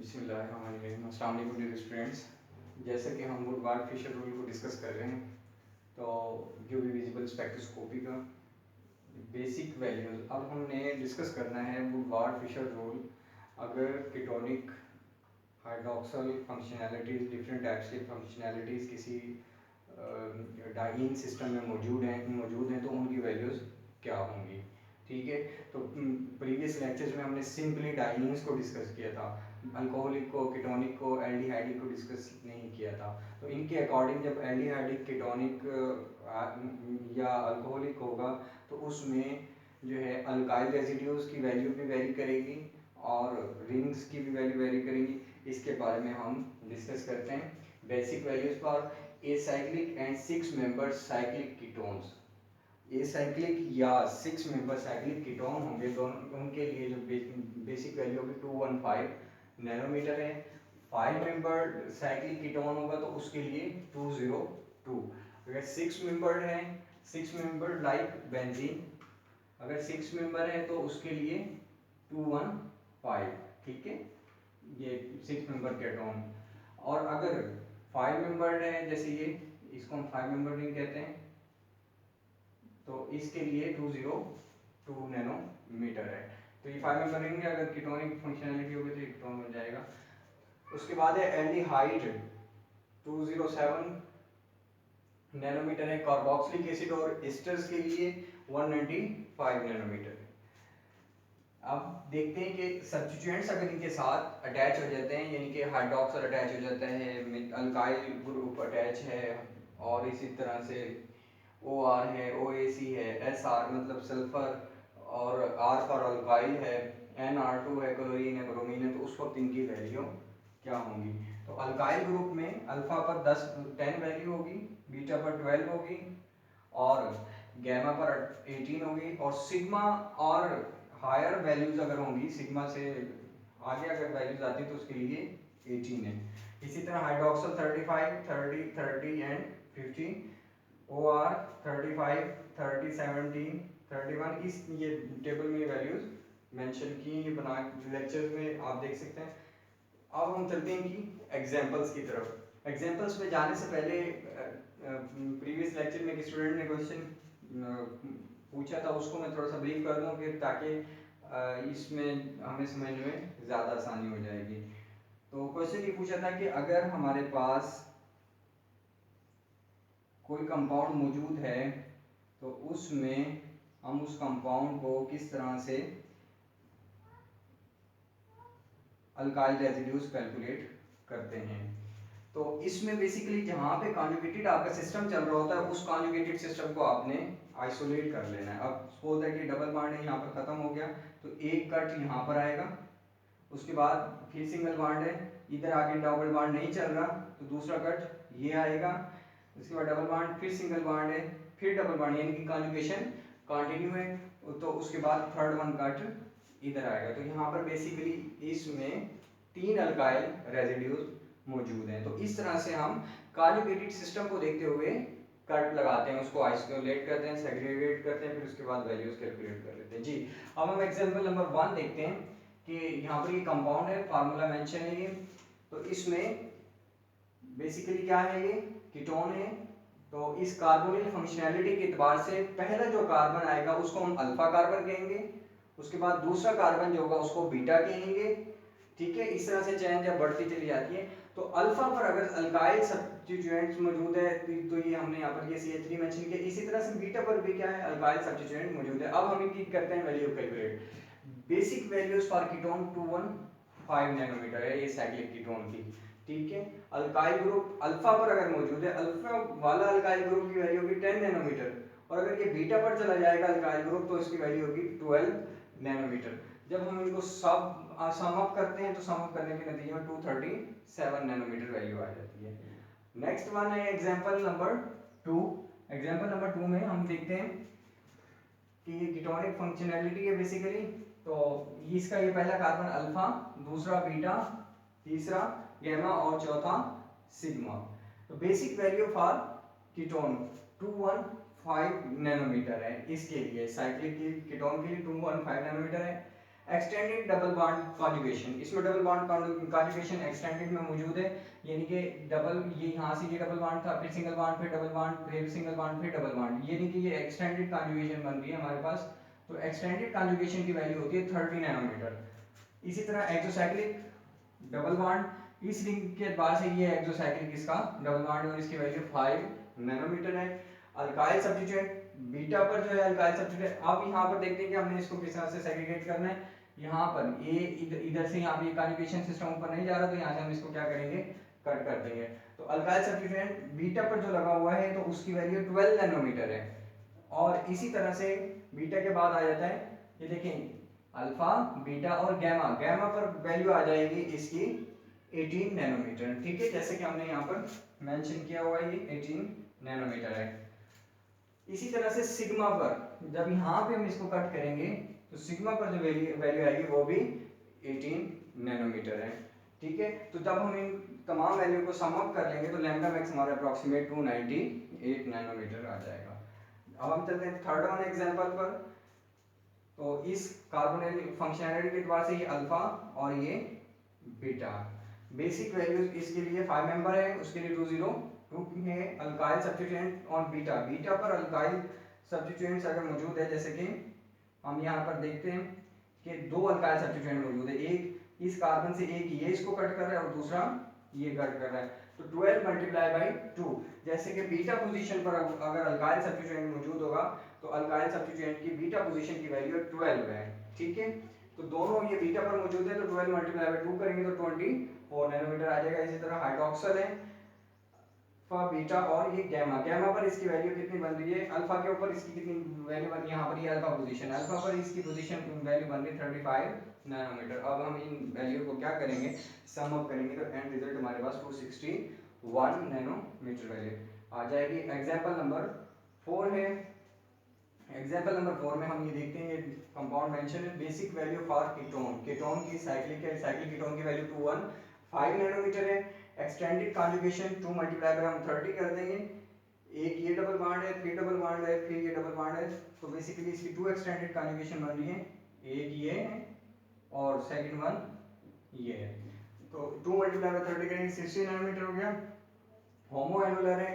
बिस्मिल्लाहिर्रहमानिर्रहीम। अस्सलाम वालेकुम डियर स्टूडेंट्स। जैसे कि हम वुडवार्ड फिशर रूल को डिस्कस कर रहे हैं, तो यूवी विजिबल स्पेक्ट्रोस्कोपी का बेसिक वैल्यूज अब हमने डिस्कस करना है। वुडवार्ड फिशर रूल, अगर ketonic hydroxyl functionalities, different types की फंक्शनैलिटीज़ किसी डाइनिंग सिस्टम में मौजूद हैं तो उनकी वैल्यूज़ क्या होंगी। ठीक है, तो प्रीवियस लेक्चर्स में हमने सिंपली डाइनिंग्स को डिस्कस किया था, अल्कोहलिक को, कीटोनिक को, एल्डिहाइडिक को डिस्कस नहीं किया था। तो इनके अकॉर्डिंग जब एल्डिहाइडिक, कीटोनिक या अल्कोहलिक होगा तो उसमें जो है अल्काइल रेजिड्यूज की वैल्यू भी वेरी करेगी और रिंग्स की भी वैल्यू वेरी करेंगी। इसके बारे में हम डिस्कस करते हैं। Basic values for acyclic and 6 member cyclic ketones. Acyclic या 6 मेंबर साइक्लिक कीटोन होंगे, दोनों उनके लिए जो बेसिक वैल्यू होगी 215 नैनोमीटर है। 5 मेंबर साइक्लिक कीटोन होगा तो उसके लिए 202। अगर 6 मेंबर है, 6 मेंबर लाइक बेंजीन, अगर 6 मेंबर है तो उसके लिए 215। ठीक है, ये 6 मेंबर कीटोन। और अगर 5 मेंबर है, जैसे ये, इसको हम 5 मेंबर रिंग कहते हैं, तो इसके लिए 202 नैनोमीटर है। तो ये 5 मेंबर रिंग है, अगर कीटोनिक फंक्शनैलिटी होगी तो ये कीटोन बन जाएगा। उसके बाद है एल्डिहाइड, 207 नैनोमीटर है। कार्बोक्सिलिक एसिड और एस्टर्स के लिए 195 नैनोमीटर है। अब देखते हैं कि सब्स्टिट्यूएंट्स अगर इनके साथ अटैच हो जाते हैं, यानी कि हाइड्रोक्सल अटैच हो जाता है, अल्काइल ग्रुप अटैच है, और इसी तरह से OR है, OAC है, SR मतलब सल्फर, और R फॉर अल्काइल है, NR2 है, क्लोरीन है, ब्रोमीन है, तो उस वक्त इनकी वैल्यू क्या होंगी। तो अल्काइल ग्रुप में अल्फा पर 10 वैल्यू होगी, बीटा पर 12 होगी, और गैमा पर 18 होगी, और सिग्मा और हायर वैल्यूज अगर होंगी, सिग्मा से आगे अगर वैल्यूज आती है तो उसके लिए 18 है। इसी तरह हाइड्रोक्सल 35, 30, 30 एंड 15, OR 35, 30, 17, 31। इस ये टेबल में वैल्यूज मेंशन की, ये बना लेक्चर में आप देख सकते हैं। अब हम चलते हैं कि एग्जांपल्स की तरफ। एग्जांपल्स पे जाने से पहले प्रीवियस लेक्चर में एक स्टूडेंट ने क्वेश्चन पूछा था, उसको मैं थोड़ा सा ब्रीफ कर दूं फिर, ताकि इसमें हमें समझने में ज़्यादा आसानी हो जाएगी। तो क्वेश्चन ये पूछा था कि अगर हमारे पास कोई कंपाउंड मौजूद है तो उसमें हम उस कंपाउंड को किस तरह से अल्काइल रेजिड्यूज कैलकुलेट करते हैं। तो इसमें बेसिकली जहाँ पे कॉन्जुगेटेड आपका सिस्टम चल रहा होता है, उस कॉन्जुगेटेड सिस्टम को आपने आइसोलेट कर लेना है। अब सपोज दैट ये डबल बॉन्ड है, यहाँ पर खत्म हो गया, तो एक कट यहाँ पर आएगा, उसके बाद फिर सिंगल बॉन्ड है, इधर आगे डबल बॉन्ड नहीं चल रहा तो दूसरा कट ये आएगा, उसके बाद डबल बॉन्ड, फिर सिंगल बॉन्ड है, फिर डबल बॉन्ड, यानी कि कॉन्जुगेशन कंटिन्यू है। तो उसके बाद थर्ड वन कट इधर आएगा। तो यहाँ पर बेसिकली इसमें 3 अल्काइल रेजिड्यूज मौजूद हैं। तो इस तरह से हम कॉन्जुगेटेड सिस्टम को देखते हुए कट लगाते हैं, उसको आइसोलेट करते हैं, सेग्रीगेट करते हैं, फिर उसके बाद वैल्यूज कैलकुलेट कर लेते हैं। जी, अब हम एग्जांपल नंबर 1 देखते हैं कि यहाँ पर ये कंपाउंड है, फार्मूला मेंशन है ये। तो इसमें बेसिकली क्या है, ये कीटोन है। तो इस कार्बोनिल फंक्शनैलिटी के एतबार से पहला जो कार्बन आएगा उसको हम अल्फा कार्बन कहेंगे, उसके बाद दूसरा कार्बन जो होगा उसको बीटा कहेंगे। ठीक है, इस तरह से चेन जब बढ़ती चली जाती है, तो अल्फा पर अगर अल्काइल सब्स्टिट्यूएंट्स मौजूद है तो ये हमने यहाँ पर ये CH3 मेंशन किया। इसी तरह से बीटा पर भी क्या है, अल्काइल सब्स्टिट्यूएंट मौजूद है। अब हम इनकी करते हैं value calculate. Basic values for ketone 215 nanometre है ये साइक्लिक कीटोन की। ठीक है, अल्काइल ग्रुप अल्फा पर अगर मौजूद है, अल्फा वाला अल्काइल ग्रुप की वैल्यू होगी 10 नैनोमीटर, और अगर ये बीटा पर चला जाएगा अल्काइल ग्रुप तो इसकी वैल्यू होगी 12 नैनोमीटर। जब हम इनको सब सम अप करते हैं तो सम अप करने के नतीजे में 237 नैनोमीटर वैल्यू आ जाती है। नेक्स्ट वन है एग्जांपल नंबर 2। एग्जांपल नंबर 2 में हम देखते हैं कि ये कीटोनिक फंक्शनैलिटी है बेसिकली। तो इसका ये पहला कार्बन अल्फा, दूसरा बीटा, तीसरा गैमा और चौथा सिग्मा। तो basic value for ketone 215 nanometre है। इसके लिए साइक्लिक कीटोन के लिए 215 नैनोमीटर है। एक्सटेंडेड डबल बॉन्ड कॉन्जुगेशन, इसमें डबल बॉन्ड कॉन्जुगेशन एक्सटेंडेड में मौजूद है, यानी कि डबल, ये यहाँ से ये डबल बॉन्ड था, फिर सिंगल बॉन्ड, फिर डबल बॉन्ड, फिर सिंगल बॉन्ड, फिर डबल बॉन्ड, यानी कि ये एक्सटेंडेड कॉन्जुगेशन बन रही है हमारे पास। तो एक्सटेंडेड कॉन्जुगेशन की वैल्यू होती है 30 नैनोमीटर। इसी तरह एक्सोसाइक्लिक डबल बॉन्ड, इस रिंग के बाद से ये एक्सोसाइक्लिक इसका डबल बॉन्ड और इसकी वैल्यू 5 नैनोमीटर है। अल्काइल सब्स्टिट्यूएंट बीटा पर जो है अल्काइल सब्स्टिट्यूएंट, अब यहाँ पर देखते हैं कि हमने इसको किस तरह से सेग्रीगेट करना है। यहाँ पर ये इधर से यहाँ पे कॉन्जुगेशन सिस्टम ऊपर नहीं जा रहा, तो यहाँ से हम इसको क्या करेंगे, कट कर देंगे। तो अल्काइल सब्स्टिट्यूएंट बीटा पर जो लगा हुआ है तो उसकी वैल्यू 12 नैनोमीटर है। और इसी तरह से बीटा के बाद आ जाता है, ये देखें अल्फा, बीटा और गैमा, गैमा पर वैल्यू आ जाएगी इसकी 18 नैनोमीटर, ठीक है, जैसे कि हमने यहाँ पर मेंशन किया हुआ है, ये 18 नैनोमीटर है। इसी तरह से सिग्मा पर जब यहाँ पे हम इसको कट करेंगे तो सिग्मा पर जो वैल्यू आएगी वो भी 18 नैनोमीटर है, ठीक है। तो जब हम इन तमाम वैल्यू को सम अप कर लेंगे तो लैम्डा मैक्स हमारा अप्रोक्सीमेट 298 नैनोमीटर आ जाएगा। अब हम चलते हैं थर्ड वन एग्जांपल पर। तो इस कार्बोनिल फंक्शनैलिटी के एतबार से ये अल्फा और ये बीटा, बेसिक वैल्यूज इसके लिए 5 मेंबर है, उसके लिए 202 है। Alkyl substituent on beta, beta पर अल्काइल सब्स्टिट्यूएंट्स अगर मौजूद है, जैसे कि हम यहाँ पर देखते हैं कि दो अल्काइल सब्स्टिट्यूएंट मौजूद है, एक इस कार्बन से एक ये इसको कट कर रहा है और दूसरा ये कट कर रहा है, तो 12 मल्टीप्लाई बाई 2, जैसे कि बीटा पोजीशन पर अगर अल्काइल सब्स्टिट्यूएंट मौजूद होगा तो अल्काइल सब्स्टिट्यूएंट की बीटा पोजीशन की वैल्यू 12 है, ठीक है। तो दोनों ये बीटा पर मौजूद है तो 12 मल्टीप्लाई बाई 2 करेंगे तो 24 नैनोमीटर आ जाएगा। इसी तरह हाइड्रोक्सल है अल्फा, बीटा और ये गैमा, गैमा पर इसकी वैल्यू कितनी बन रही है, अल्फा के ऊपर इसकी कितनी वैल्यू बन रही है, यहाँ पर ये अल्फा पोजीशन, अल्फा पर इसकी पोजीशन वैल्यू बन रही है 35 नैनोमीटर। अब हम इन वैल्यू को क्या करेंगे, सम अप करेंगे तो एंड रिजल्ट हमारे पास 261 नैनोमीटर वैल्यू आ जाएगी। एग्जांपल नंबर 4 है। एग्जांपल नंबर 4 में हम ये देखते हैं, ये कंपाउंड मेंशन है, basic value for ketone, ketone की साइक्लिक कीटोन की वैल्यू 215 नैनोमीटर है। एक्सटेंडेड कॉन्जुगेशन 2 मल्टीप्लाई बाय हम 30 कर देंगे, एक ये डबल बॉन्ड है, फिर डबल बॉन्ड है, फिर ये डबल बॉन्ड है, तो बेसिकली इसकी 2 एक्सटेंडेड कॉन्जुगेशन बन रही है, एक ये है और सेकंड वन ये है। तो 2 मल्टीप्लाई बाय 30 करेंगे 60 नैनोमीटर हो गया। होमो एनुलर है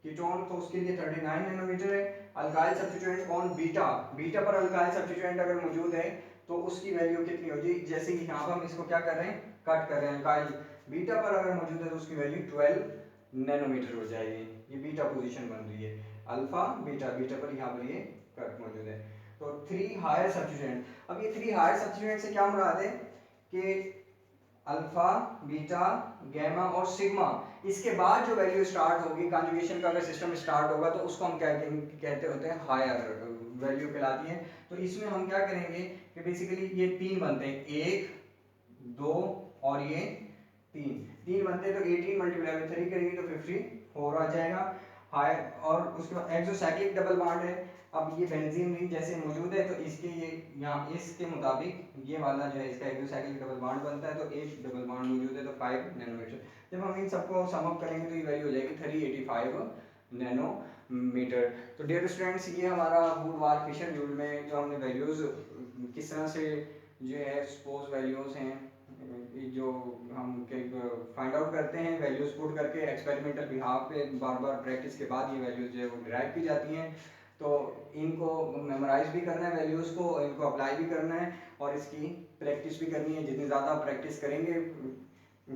कीटोन, तो उसके लिए 39 नैनोमीटर है। Alkyl substituent on beta, beta पर अल्काइल सब्स्टिट्यूएंट अगर मौजूद है तो उसकी वैल्यू कितनी होगी, जैसे कि यहाँ पर हम इसको क्या कर रहे हैं, कट कर रहे हैं, अल्काइल बीटा पर अगर मौजूद है तो उसकी वैल्यू 12 नैनोमीटर हो जाएगी। ये बीटा पोजीशन बन रही है, अल्फा बीटा, बीटा पर यहाँ पर ये कट मौजूद है। तो 3 हायर सब्स्टिट्यूएंट, अब ये 3 हायर सब्स्टिट्यूएंट से क्या मुराद है कि अल्फा, बीटा, गैमा और सिग्मा, इसके बाद जो वैल्यू स्टार्ट होगी कॉन्जुगेशन का अगर सिस्टम स्टार्ट होगा तो उसको हम क्या कहते होते हैं, हायर वैल्यू कहलाती है। तो इसमें हम क्या करेंगे कि बेसिकली ये 3 बनते हैं, 1 2 और ये 3 बनते हैं, तो 18 मल्टीप्लाई बाय 3 करेंगे तो 54 आ जाएगा हायर। और उसके बाद एक्सोसाइक्लिक डबल बॉन्ड है, अब ये बेंजीन रिंग जैसे मौजूद है तो इसके ये यहाँ इसके मुताबिक ये वाला जो है इसका एक्सोसाइक्लिक डबल बॉन्ड बनता है, तो एक डबल बॉन्ड मौजूद है तो 5 नैनोमीटर। जब हम इन सबको सम अप करेंगे तो ये वैल्यू हो जाएगी 385 नैनोमीटर। तो डियर स्टूडेंट्स, ये हमारा वुड फिशर रूल में जो हमने वैल्यूज किस तरह से जो है सपोज वैल्यूज हैं जो हम फाइंड आउट करते हैं, वैल्यूज पुट करके एक्सपेरिमेंटल बिहाफ पे बार बार प्रैक्टिस के बाद ये वैल्यूज जो है वो डिराइव की जाती हैं। तो इनको मेमोराइज भी करना है वैल्यूज़ को, इनको अप्लाई भी करना है और इसकी प्रैक्टिस भी करनी है। जितनी ज़्यादा आप प्रैक्टिस करेंगे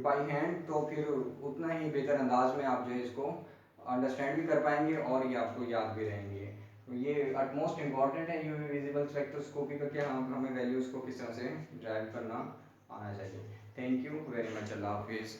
बाई हैंड तो फिर उतना ही बेहतर अंदाज में आप जो है इसको अंडरस्टैंड भी कर पाएंगे और ये आपको याद भी रहेंगे। तो ये अटमोस्ट इम्पॉर्टेंट है यूवी विजिबल स्पेक्ट्रोस्कोपी का, कि हमें वैल्यूज़ को किस तरह से ड्राइव करना आना चाहिए। थैंक यू वेरी मच, अल्लाह हाफिज़।